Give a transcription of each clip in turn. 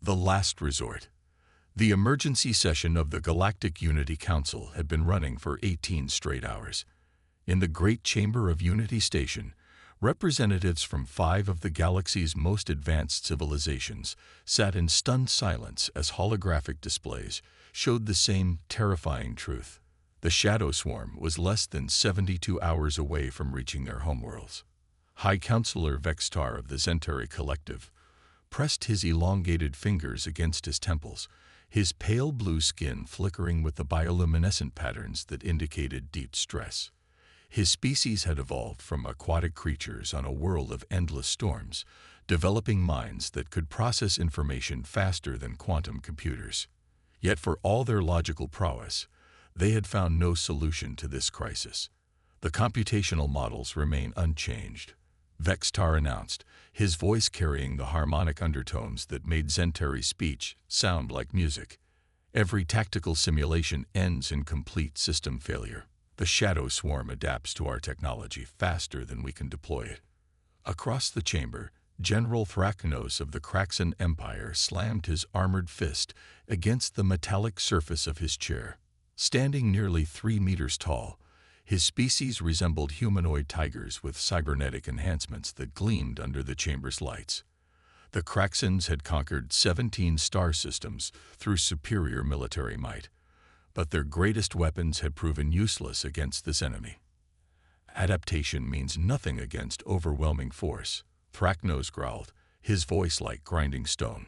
The last resort. The emergency session of the Galactic Unity Council had been running for 18 straight hours. In the Great Chamber of Unity Station, representatives from 5 of the galaxy's most advanced civilizations sat in stunned silence as holographic displays showed the same terrifying truth. The Shadow Swarm was less than 72 hours away from reaching their homeworlds. High Counselor Vextar of the Zentari Collective pressed his elongated fingers against his temples, his pale blue skin flickering with the bioluminescent patterns that indicated deep stress. His species had evolved from aquatic creatures on a world of endless storms, developing minds that could process information faster than quantum computers. Yet for all their logical prowess, they had found no solution to this crisis. The computational models remain unchanged, Vextar announced, his voice carrying the harmonic undertones that made Zentari's speech sound like music. Every tactical simulation ends in complete system failure. The Shadow Swarm adapts to our technology faster than we can deploy it. Across the chamber, General Thraknos of the Kraxan Empire slammed his armored fist against the metallic surface of his chair. Standing nearly 3 meters tall, his species resembled humanoid tigers with cybernetic enhancements that gleamed under the chamber's lights. The Kraxans had conquered 17 star systems through superior military might, but their greatest weapons had proven useless against this enemy. Adaptation means nothing against overwhelming force, Thraknos growled, his voice like grinding stone.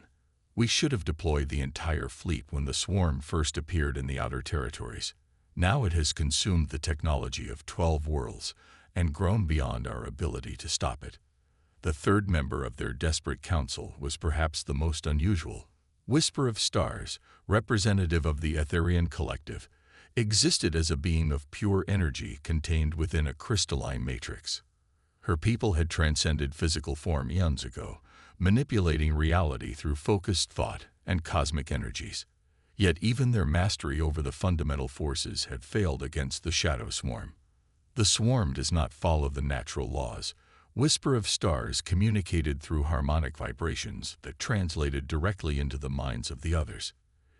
We should have deployed the entire fleet when the swarm first appeared in the outer territories. Now it has consumed the technology of 12 worlds and grown beyond our ability to stop it. The third member of their desperate council was perhaps the most unusual. Whisper of Stars, representative of the Etherian Collective, existed as a being of pure energy contained within a crystalline matrix. Her people had transcended physical form eons ago, manipulating reality through focused thought and cosmic energies. Yet even their mastery over the fundamental forces had failed against the Shadow Swarm. The swarm does not follow the natural laws. Whisper of Stars communicated through harmonic vibrations that translated directly into the minds of the others.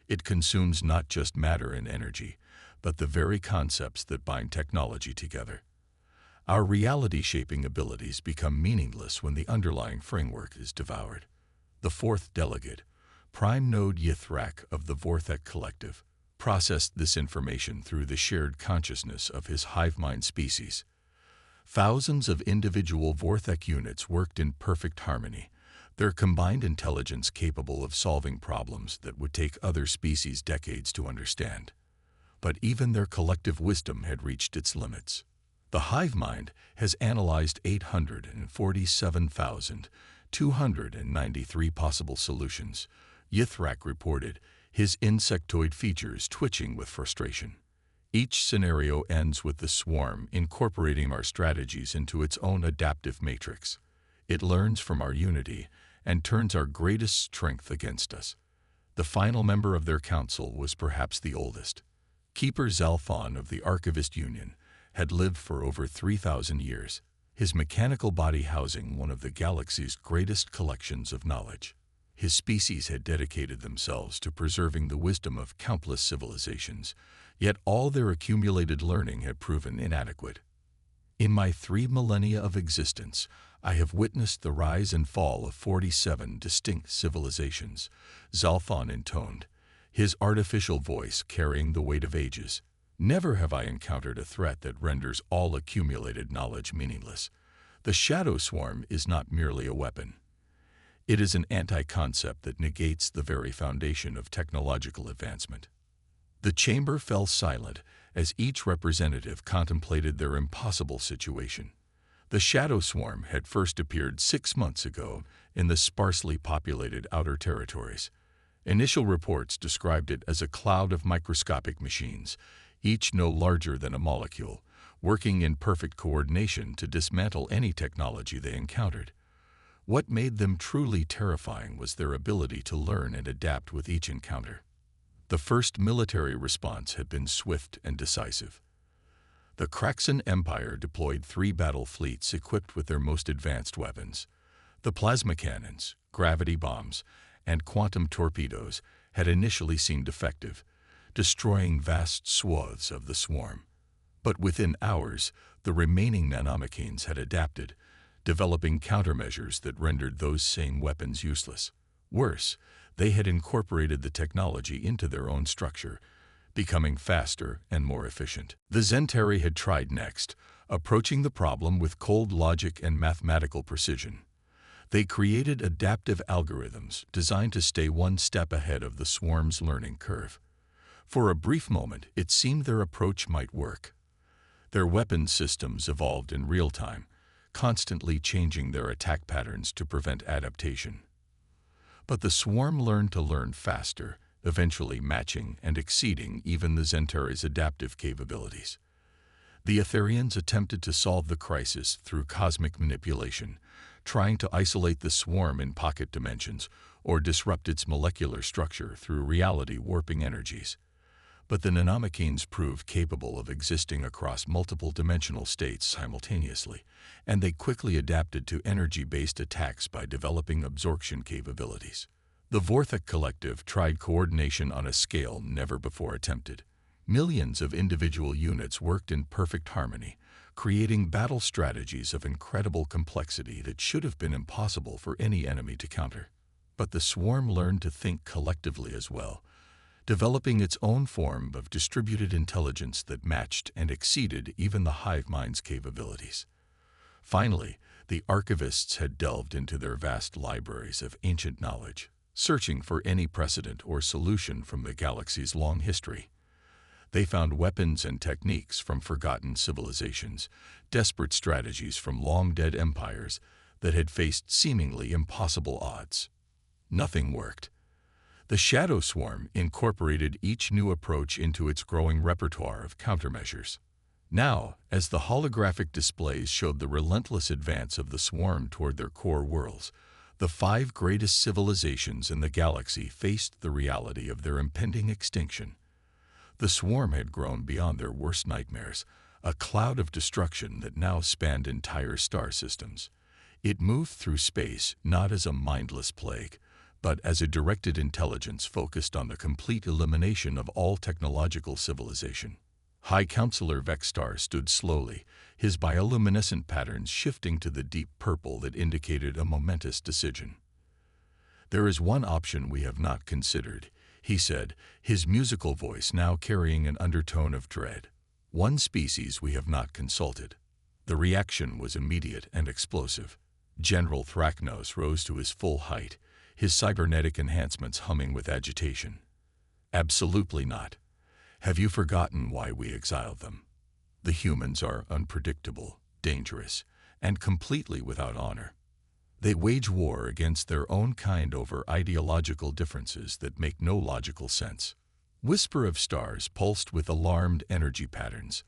It consumes not just matter and energy, but the very concepts that bind technology together. Our reality-shaping abilities become meaningless when the underlying framework is devoured. The fourth delegate, Prime Node Yithrak of the Vorthek Collective, processed this information through the shared consciousness of his hive mind species. Thousands of individual Vorthek units worked in perfect harmony, their combined intelligence capable of solving problems that would take other species decades to understand. But even their collective wisdom had reached its limits. The hive mind has analyzed 847,293 possible solutions, Yithrak reported, his insectoid features twitching with frustration. Each scenario ends with the swarm incorporating our strategies into its own adaptive matrix. It learns from our unity and turns our greatest strength against us. The final member of their council was perhaps the oldest. Keeper Zalfon of the Archivist Union had lived for over 3,000 years, his mechanical body housing one of the galaxy's greatest collections of knowledge. His species had dedicated themselves to preserving the wisdom of countless civilizations, yet all their accumulated learning had proven inadequate. In my 3 millennia of existence, I have witnessed the rise and fall of 47 distinct civilizations, Zalfon intoned, his artificial voice carrying the weight of ages. Never have I encountered a threat that renders all accumulated knowledge meaningless. The Shadow Swarm is not merely a weapon. It is an anti-concept that negates the very foundation of technological advancement. The chamber fell silent as each representative contemplated their impossible situation. The Shadow Swarm had first appeared 6 months ago in the sparsely populated outer territories. Initial reports described it as a cloud of microscopic machines, each no larger than a molecule, working in perfect coordination to dismantle any technology they encountered. What made them truly terrifying was their ability to learn and adapt with each encounter. The first military response had been swift and decisive. The Kraxan Empire deployed 3 battle fleets equipped with their most advanced weapons. The plasma cannons, gravity bombs, and quantum torpedoes had initially seemed defective, destroying vast swaths of the swarm. But within hours, the remaining nanomachines had adapted, developing countermeasures that rendered those same weapons useless. Worse, they had incorporated the technology into their own structure, becoming faster and more efficient. The Zentari had tried next, approaching the problem with cold logic and mathematical precision. They created adaptive algorithms designed to stay one step ahead of the swarm's learning curve. For a brief moment, it seemed their approach might work. Their weapons systems evolved in real time, constantly changing their attack patterns to prevent adaptation. But the swarm learned to learn faster, eventually matching and exceeding even the Zentari's adaptive capabilities. The Etherians attempted to solve the crisis through cosmic manipulation, trying to isolate the swarm in pocket dimensions or disrupt its molecular structure through reality-warping energies. But the nanomachines proved capable of existing across multiple dimensional states simultaneously, and they quickly adapted to energy-based attacks by developing absorption capabilities. The Vorthok Collective tried coordination on a scale never before attempted. Millions of individual units worked in perfect harmony, creating battle strategies of incredible complexity that should have been impossible for any enemy to counter. But the swarm learned to think collectively as well, developing its own form of distributed intelligence that matched and exceeded even the hive mind's capabilities. Finally, the archivists had delved into their vast libraries of ancient knowledge, searching for any precedent or solution from the galaxy's long history. They found weapons and techniques from forgotten civilizations, desperate strategies from long-dead empires that had faced seemingly impossible odds. Nothing worked. The Shadow Swarm incorporated each new approach into its growing repertoire of countermeasures. Now, as the holographic displays showed the relentless advance of the swarm toward their core worlds, the 5 greatest civilizations in the galaxy faced the reality of their impending extinction. The swarm had grown beyond their worst nightmares, a cloud of destruction that now spanned entire star systems. It moved through space not as a mindless plague, but as a directed intelligence focused on the complete elimination of all technological civilization. High Counselor Vextar stood slowly, his bioluminescent patterns shifting to the deep purple that indicated a momentous decision. "There is one option we have not considered," he said, his musical voice now carrying an undertone of dread. "One species we have not consulted." The reaction was immediate and explosive. General Thraknos rose to his full height, his cybernetic enhancements humming with agitation. "Absolutely not. Have you forgotten why we exiled them? The humans are unpredictable, dangerous, and completely without honor. They wage war against their own kind over ideological differences that make no logical sense." Whisper of Stars pulsed with alarmed energy patterns.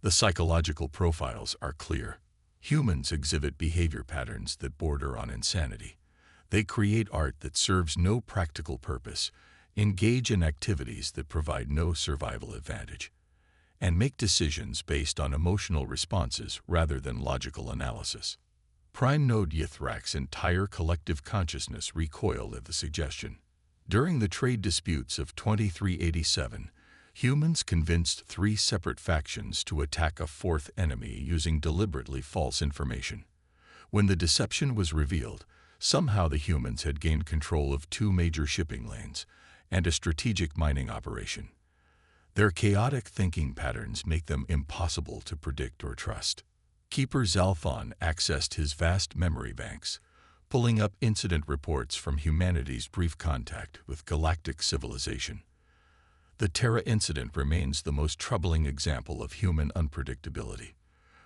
"The psychological profiles are clear. Humans exhibit behavior patterns that border on insanity. They create art that serves no practical purpose, engage in activities that provide no survival advantage, and make decisions based on emotional responses rather than logical analysis." Prime Node Yithrak's entire collective consciousness recoiled at the suggestion. During the trade disputes of 2387, humans convinced 3 separate factions to attack a 4th enemy using deliberately false information. When the deception was revealed, somehow the humans had gained control of 2 major shipping lanes and a strategic mining operation. Their chaotic thinking patterns make them impossible to predict or trust. Keeper Zalthon accessed his vast memory banks, pulling up incident reports from humanity's brief contact with galactic civilization. The Terra incident remains the most troubling example of human unpredictability.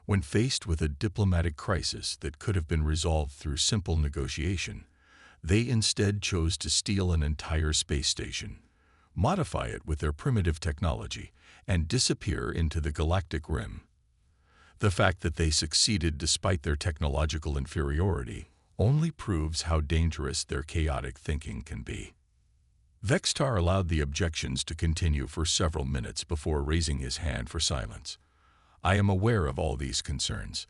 When faced with a diplomatic crisis that could have been resolved through simple negotiation, they instead chose to steal an entire space station, modify it with their primitive technology, and disappear into the galactic rim. The fact that they succeeded despite their technological inferiority only proves how dangerous their chaotic thinking can be. Vextar allowed the objections to continue for several minutes before raising his hand for silence. "I am aware of all these concerns.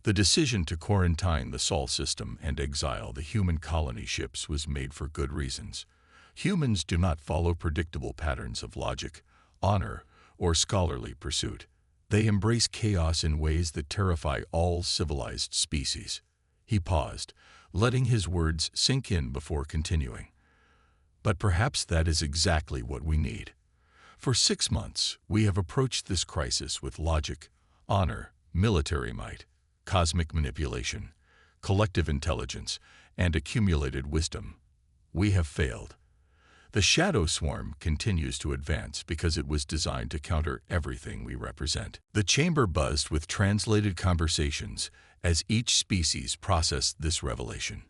The decision to quarantine the Sol system and exile the human colony ships was made for good reasons. Humans do not follow predictable patterns of logic, honor, or scholarly pursuit. They embrace chaos in ways that terrify all civilized species. He paused, letting his words sink in before continuing. But perhaps that is exactly what we need. For 6 months, we have approached this crisis with logic, honor, military might, cosmic manipulation, collective intelligence, and accumulated wisdom. We have failed. The shadow swarm continues to advance because it was designed to counter everything we represent. The chamber buzzed with translated conversations as each species processed this revelation.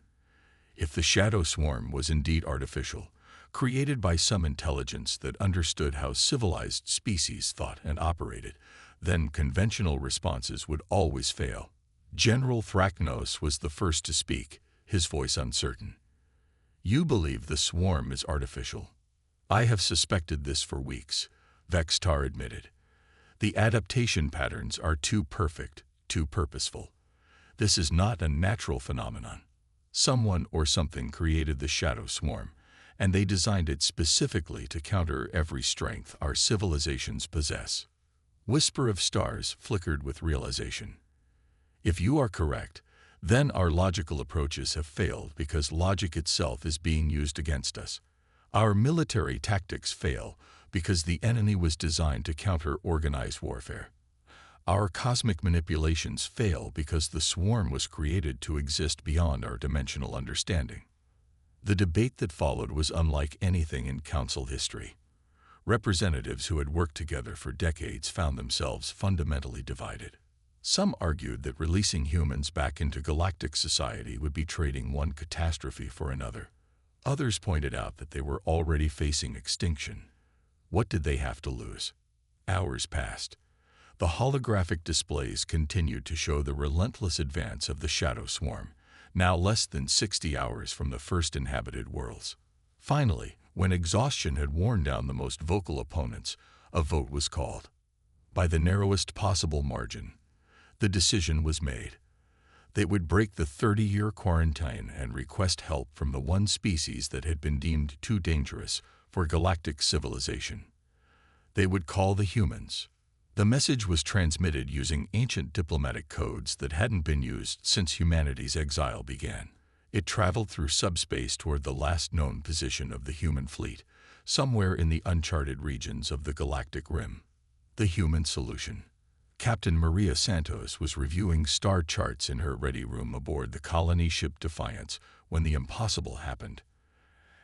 If the shadow swarm was indeed artificial, created by some intelligence that understood how civilized species thought and operated, then conventional responses would always fail. General Thraknos was the first to speak, his voice uncertain. You believe the swarm is artificial. I have suspected this for weeks, Vextar admitted. The adaptation patterns are too perfect, too purposeful. This is not a natural phenomenon. Someone or something created the shadow swarm, and they designed it specifically to counter every strength our civilizations possess. Whisper of Stars flickered with realization. If you are correct, then our logical approaches have failed because logic itself is being used against us. Our military tactics fail because the enemy was designed to counter organized warfare. Our cosmic manipulations fail because the swarm was created to exist beyond our dimensional understanding. The debate that followed was unlike anything in Council history. Representatives who had worked together for decades found themselves fundamentally divided. Some argued that releasing humans back into galactic society would be trading one catastrophe for another. Others pointed out that they were already facing extinction. What did they have to lose? Hours passed. The holographic displays continued to show the relentless advance of the shadow swarm, now less than 60 hours from the first inhabited worlds. Finally, when exhaustion had worn down the most vocal opponents, a vote was called. By the narrowest possible margin, the decision was made. They would break the 30-year quarantine and request help from the one species that had been deemed too dangerous for galactic civilization. They would call the humans. The message was transmitted using ancient diplomatic codes that hadn't been used since humanity's exile began. It traveled through subspace toward the last known position of the human fleet, somewhere in the uncharted regions of the galactic rim. The human solution. Captain Maria Santos was reviewing star charts in her ready room aboard the colony ship Defiance when the impossible happened.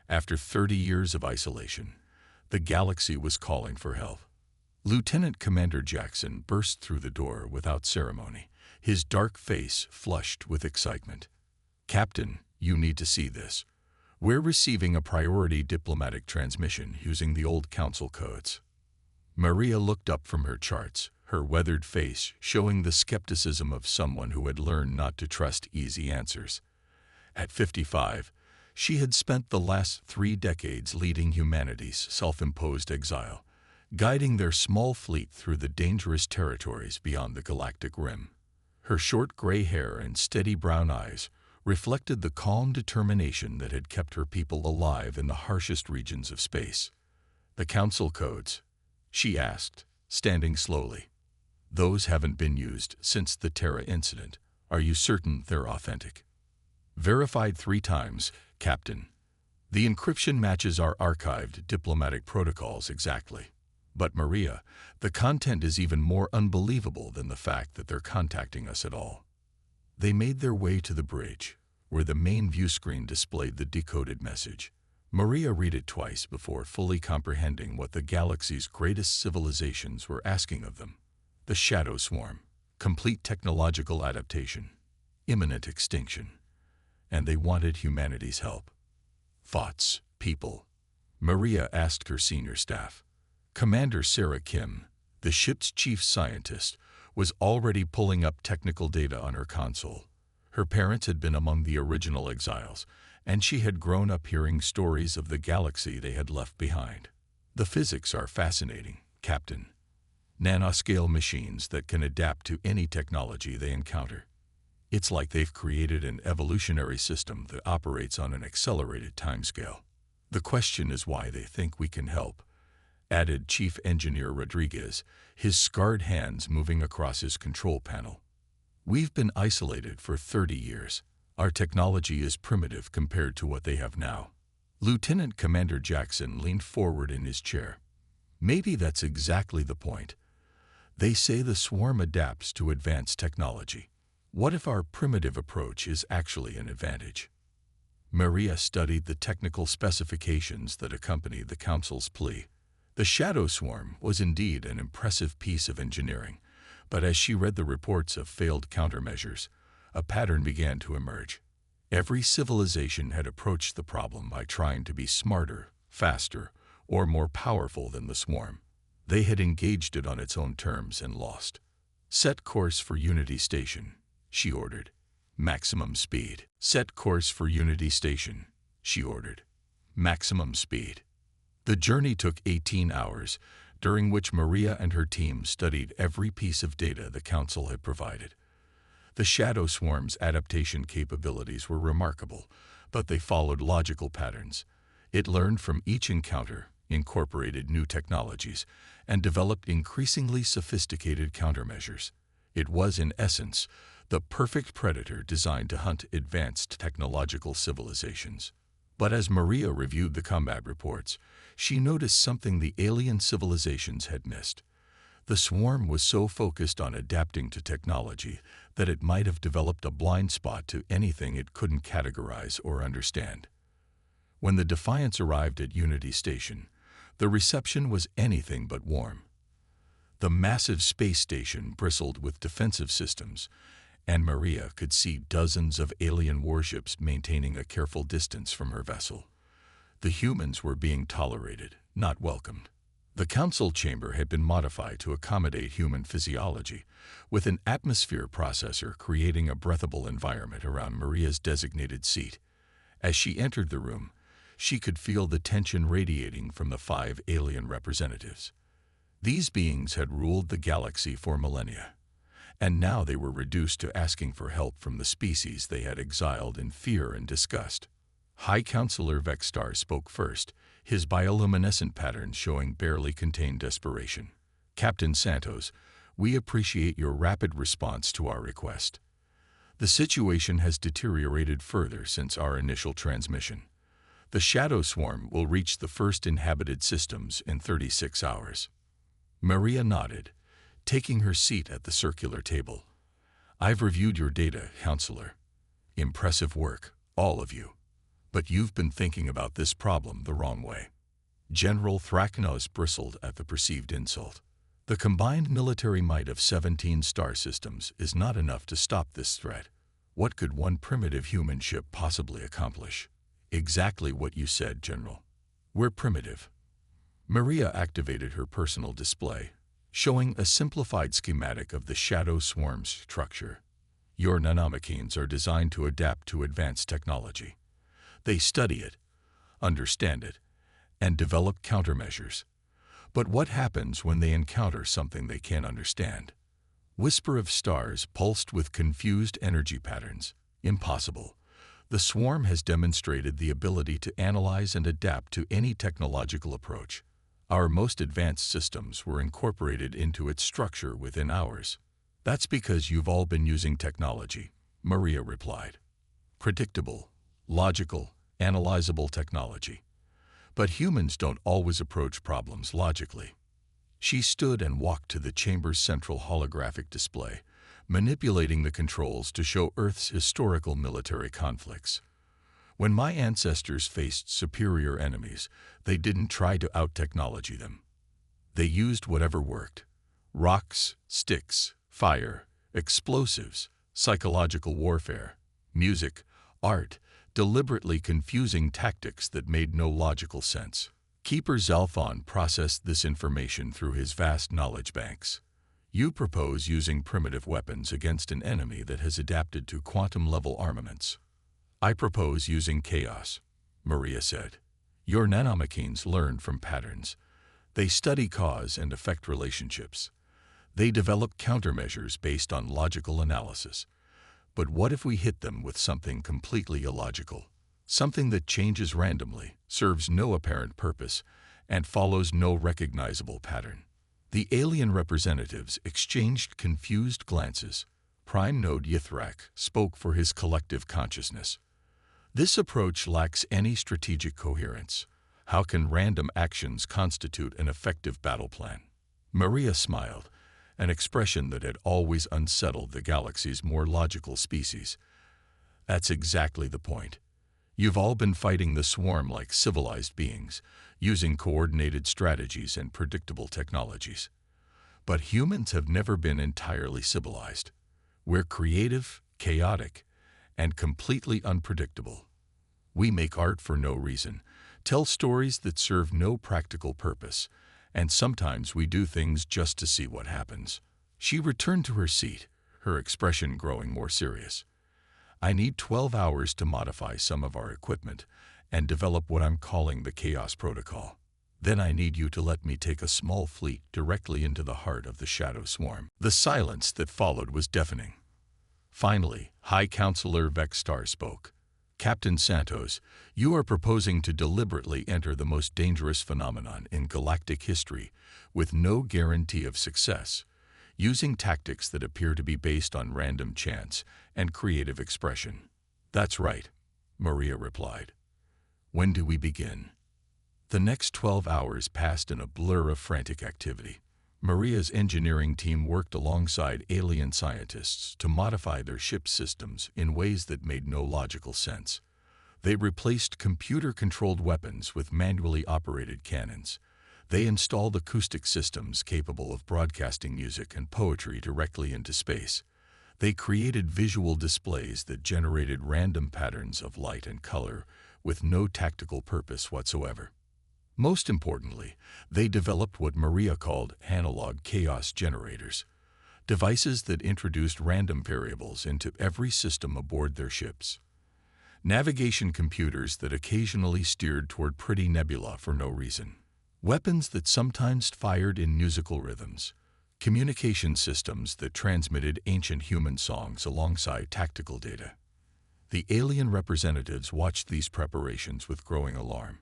After 30 years of isolation, the galaxy was calling for help. Lieutenant Commander Jackson burst through the door without ceremony, his dark face flushed with excitement. Captain, you need to see this. We're receiving a priority diplomatic transmission using the old council codes. Maria looked up from her charts, her weathered face showing the skepticism of someone who had learned not to trust easy answers. At 55, she had spent the last 3 decades leading humanity's self-imposed exile, guiding their small fleet through the dangerous territories beyond the galactic rim. Her short gray hair and steady brown eyes reflected the calm determination that had kept her people alive in the harshest regions of space. The council codes, she asked, standing slowly. Those haven't been used since the Terra incident. Are you certain they're authentic? Verified 3 times, Captain. The encryption matches our archived diplomatic protocols exactly. But Maria, the content is even more unbelievable than the fact that they're contacting us at all. They made their way to the bridge, where the main view screen displayed the decoded message. Maria read it twice before fully comprehending what the galaxy's greatest civilizations were asking of them. The shadow swarm, complete technological adaptation, imminent extinction. And they wanted humanity's help. Thoughts, people. Maria asked her senior staff. Commander Sarah Kim, the ship's chief scientist, was already pulling up technical data on her console. Her parents had been among the original exiles, and she had grown up hearing stories of the galaxy they had left behind. The physics are fascinating, Captain. Nanoscale machines that can adapt to any technology they encounter. It's like they've created an evolutionary system that operates on an accelerated timescale. The question is why they think we can help, added Chief Engineer Rodriguez, his scarred hands moving across his control panel. We've been isolated for 30 years. Our technology is primitive compared to what they have now. Lieutenant Commander Jackson leaned forward in his chair. Maybe that's exactly the point. They say the swarm adapts to advanced technology. What if our primitive approach is actually an advantage? Maria studied the technical specifications that accompanied the Council's plea. The Shadow Swarm was indeed an impressive piece of engineering, but as she read the reports of failed countermeasures, a pattern began to emerge. Every civilization had approached the problem by trying to be smarter, faster, or more powerful than the swarm. They had engaged it on its own terms and lost. Set course for Unity Station, she ordered. Maximum speed. Set course for Unity Station, she ordered. Maximum speed. The journey took 18 hours, during which Maria and her team studied every piece of data the Council had provided. The Shadow Swarm's adaptation capabilities were remarkable, but they followed logical patterns. It learned from each encounter, incorporated new technologies, and developed increasingly sophisticated countermeasures. It was, in essence, the perfect predator designed to hunt advanced technological civilizations. But as Maria reviewed the combat reports, she noticed something the alien civilizations had missed. The swarm was so focused on adapting to technology that it might have developed a blind spot to anything it couldn't categorize or understand. When the Defiance arrived at Unity Station, the reception was anything but warm. The massive space station bristled with defensive systems, and Maria could see dozens of alien warships maintaining a careful distance from her vessel. The humans were being tolerated, not welcomed. The Council chamber had been modified to accommodate human physiology, with an atmosphere processor creating a breathable environment around Maria's designated seat. As she entered the room, she could feel the tension radiating from the 5 alien representatives. These beings had ruled the galaxy for millennia, and now they were reduced to asking for help from the species they had exiled in fear and disgust. High Counselor Vexstar spoke first, his bioluminescent patterns showing barely contained desperation. Captain Santos, we appreciate your rapid response to our request. The situation has deteriorated further since our initial transmission. The Shadow Swarm will reach the first inhabited systems in 36 hours. Maria nodded, taking her seat at the circular table. I've reviewed your data, Counselor. Impressive work, all of you. But you've been thinking about this problem the wrong way. General Thraknos bristled at the perceived insult. The combined military might of 17 star systems is not enough to stop this threat. What could one primitive human ship possibly accomplish? Exactly what you said, General. We're primitive. Maria activated her personal display, showing a simplified schematic of the Shadow Swarm's structure. Your nanomachines are designed to adapt to advanced technology. They study it, understand it, and develop countermeasures. But what happens when they encounter something they can't understand? Whisper of stars pulsed with confused energy patterns. Impossible. The swarm has demonstrated the ability to analyze and adapt to any technological approach. Our most advanced systems were incorporated into its structure within hours. That's because you've all been using technology, Maria replied. Predictable, logical, analyzable technology. But humans don't always approach problems logically. She stood and walked to the chamber's central holographic display, manipulating the controls to show Earth's historical military conflicts. When my ancestors faced superior enemies, they didn't try to out-technology them. They used whatever worked. Rocks, sticks, fire, explosives, psychological warfare, music, art, deliberately confusing tactics that made no logical sense. Keeper Zalfon processed this information through his vast knowledge banks. You propose using primitive weapons against an enemy that has adapted to quantum-level armaments. I propose using chaos, Maria said. Your nanomachines learn from patterns. They study cause and effect relationships. They develop countermeasures based on logical analysis. But what if we hit them with something completely illogical? Something that changes randomly, serves no apparent purpose, and follows no recognizable pattern. The alien representatives exchanged confused glances. Prime Node Yithrak spoke for his collective consciousness. This approach lacks any strategic coherence. How can random actions constitute an effective battle plan? Maria smiled, an expression that had always unsettled the galaxy's more logical species. That's exactly the point. You've all been fighting the swarm like civilized beings, using coordinated strategies and predictable technologies. But humans have never been entirely civilized. We're creative, chaotic, and completely unpredictable. We make art for no reason, tell stories that serve no practical purpose, and sometimes we do things just to see what happens. She returned to her seat, her expression growing more serious. I need 12 hours to modify some of our equipment and develop what I'm calling the Chaos Protocol. Then I need you to let me take a small fleet directly into the heart of the Shadow Swarm. The silence that followed was deafening. Finally, High Counselor Vexstar spoke. Captain Santos, you are proposing to deliberately enter the most dangerous phenomenon in galactic history with no guarantee of success, using tactics that appear to be based on random chance and creative expression. That's right, Maria replied. When do we begin? The next 12 hours passed in a blur of frantic activity. Maria's engineering team worked alongside alien scientists to modify their ship's systems in ways that made no logical sense. They replaced computer-controlled weapons with manually operated cannons. They installed acoustic systems capable of broadcasting music and poetry directly into space. They created visual displays that generated random patterns of light and color with no tactical purpose whatsoever. Most importantly, they developed what Maria called analog chaos generators, devices that introduced random variables into every system aboard their ships. Navigation computers that occasionally steered toward pretty nebula for no reason. Weapons that sometimes fired in musical rhythms. Communication systems that transmitted ancient human songs alongside tactical data. The alien representatives watched these preparations with growing alarm.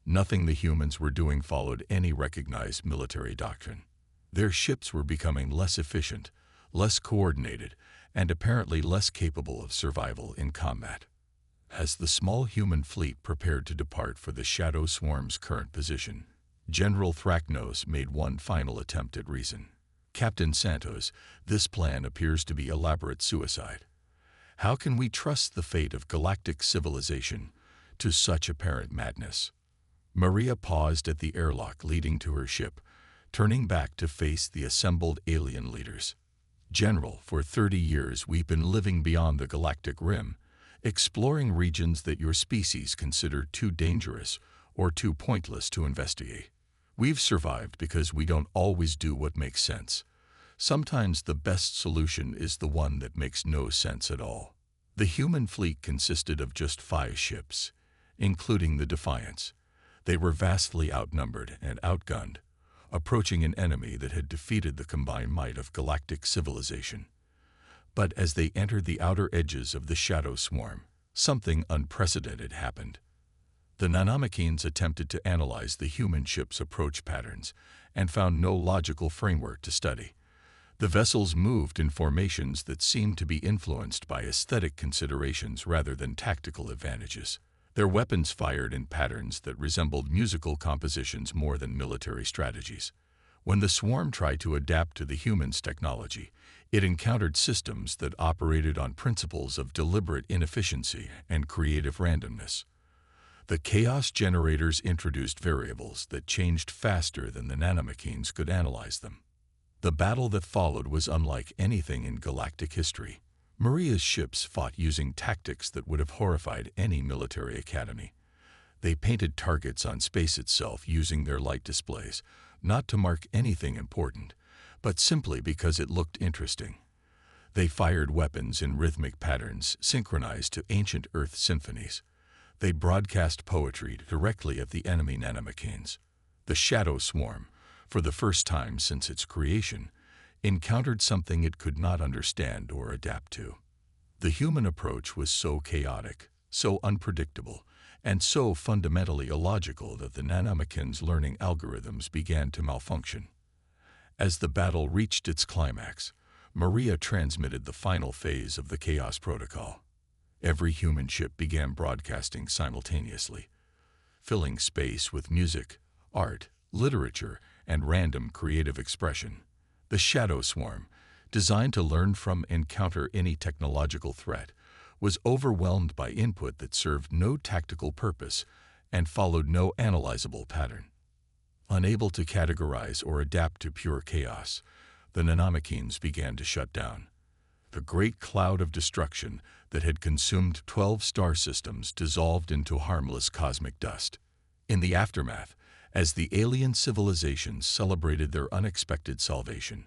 Nothing the humans were doing followed any recognized military doctrine. Their ships were becoming less efficient, less coordinated, and apparently less capable of survival in combat. As the small human fleet prepared to depart for the Shadow Swarm's current position, General Thraknos made one final attempt at reason. Captain Santos, this plan appears to be elaborate suicide. How can we trust the fate of galactic civilization to such apparent madness? Maria paused at the airlock leading to her ship, turning back to face the assembled alien leaders. General, for 30 years we've been living beyond the galactic rim, exploring regions that your species consider too dangerous or too pointless to investigate. We've survived because we don't always do what makes sense. Sometimes the best solution is the one that makes no sense at all. The human fleet consisted of just 5 ships, including the Defiance. They were vastly outnumbered and outgunned, approaching an enemy that had defeated the combined might of galactic civilization. But as they entered the outer edges of the Shadow Swarm, something unprecedented happened. The Nanomachines attempted to analyze the human ship's approach patterns and found no logical framework to study. The vessels moved in formations that seemed to be influenced by aesthetic considerations rather than tactical advantages. Their weapons fired in patterns that resembled musical compositions more than military strategies. When the swarm tried to adapt to the humans' technology, it encountered systems that operated on principles of deliberate inefficiency and creative randomness. The chaos generators introduced variables that changed faster than the nanomachines could analyze them. The battle that followed was unlike anything in galactic history. Maria's ships fought using tactics that would have horrified any military academy. They painted targets on space itself using their light displays, not to mark anything important, but simply because it looked interesting. They fired weapons in rhythmic patterns synchronized to ancient Earth symphonies. They broadcast poetry directly at the enemy nanomachines. The Shadow Swarm, for the first time since its creation, encountered something it could not understand or adapt to. The human approach was so chaotic, so unpredictable, and so fundamentally illogical that the nanomechanics' learning algorithms began to malfunction. As the battle reached its climax, Maria transmitted the final phase of the Chaos Protocol. Every human ship began broadcasting simultaneously, filling space with music, art, literature, and random creative expression. The Shadow Swarm, designed to learn from and counter any technological threat, was overwhelmed by input that served no tactical purpose and followed no analyzable pattern. Unable to categorize or adapt to pure chaos, the nanomechanics began to shut down. The great cloud of destruction that had consumed 12 star systems dissolved into harmless cosmic dust. In the aftermath, as the alien civilizations celebrated their unexpected salvation,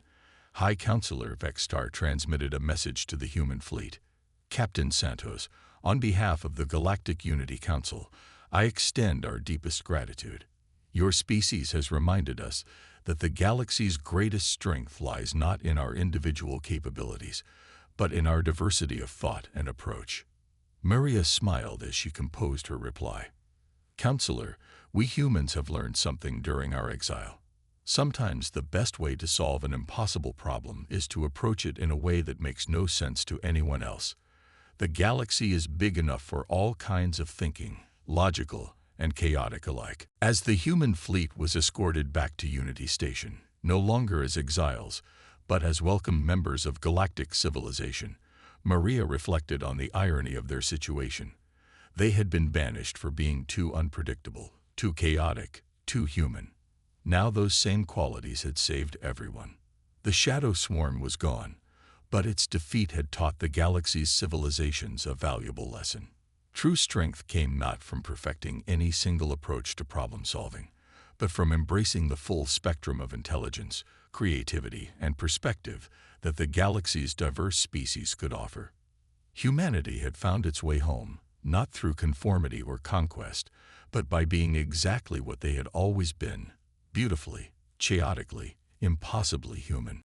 High Counselor Vextar transmitted a message to the human fleet. Captain Santos, on behalf of the Galactic Unity Council, I extend our deepest gratitude. Your species has reminded us that the galaxy's greatest strength lies not in our individual capabilities, but in our diversity of thought and approach. Maria smiled as she composed her reply. Counselor, we humans have learned something during our exile. Sometimes the best way to solve an impossible problem is to approach it in a way that makes no sense to anyone else. The galaxy is big enough for all kinds of thinking, logical and chaotic alike. As the human fleet was escorted back to Unity Station, no longer as exiles, but as welcome members of galactic civilization, Maria reflected on the irony of their situation. They had been banished for being too unpredictable, too chaotic, too human. Now those same qualities had saved everyone. The Shadow Swarm was gone, but its defeat had taught the galaxy's civilizations a valuable lesson. True strength came not from perfecting any single approach to problem solving, but from embracing the full spectrum of intelligence, creativity, and perspective that the galaxy's diverse species could offer. Humanity had found its way home, not through conformity or conquest, but by being exactly what they had always been, beautifully, chaotically, impossibly human.